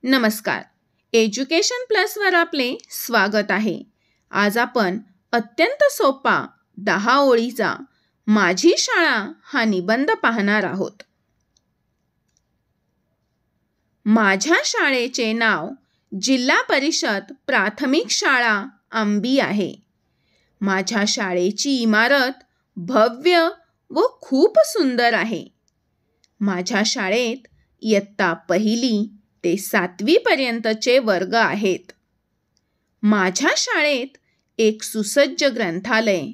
नमस्कार. एज्युकेशन प्लसवर आपले स्वागत आहे. आज आपण अत्यंत सोपा 10 ओळीचा माझी शाळा हा निबंध पाहणार आहोत. माझ्या शाळेचे नाव जिल्हा परिषद प्राथमिक शाळा आंबी आहे. माझ्या शाळेची इमारत भव्य व खूप सुंदर आहे. माझ्या शाळेत इयत्ता 1ली ते 7वी पर्यंतचे वर्ग आहेत. माझ्या शाळेत एक सुसज्ज ग्रंथालय,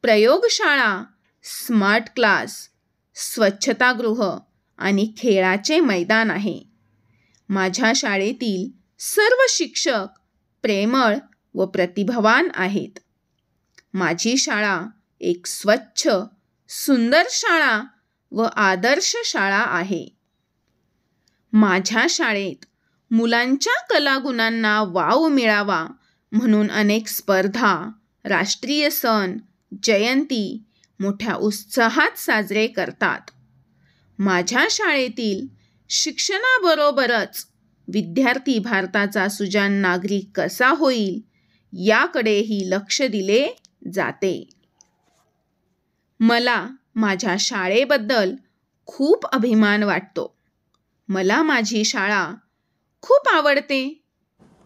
प्रयोगशाळा, स्मार्ट क्लास, स्वच्छतागृह आणि खेळाचे मैदान आहे. माझ्या शाळेतील सर्व शिक्षक प्रेमळ व प्रतिभावान आहेत. माझी शाळा एक स्वच्छ, सुंदर शाळा व आदर्श शाळा आहे. माझ्या शाळेत मुलांच्या कलागुणांना वाव मिळावा म्हणून अनेक स्पर्धा, राष्ट्रीय सण, जयंती मोठ्या उत्साहात साजरे करतात. माझ्या शाळेतील शिक्षणाबरोबरच विद्यार्थी भारताचा सुजाण नागरिक कसा होईल याकडेही लक्ष दिले जाते. मला माझ्या शाळेबद्दल खूप अभिमान वाटतो. मला माझी शाळा खूप आवडते.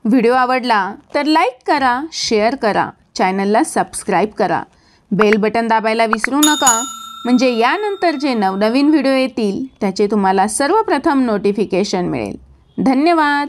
व्हिडिओ आवडला तर लाईक करा, शेअर करा, चॅनलला सबस्क्राईब करा, बेल बटन दाबायला विसरू नका, म्हणजे यानंतर जे नवनवीन व्हिडिओ येतील त्याचे तुम्हाला सर्वप्रथम नोटिफिकेशन मिळेल. धन्यवाद.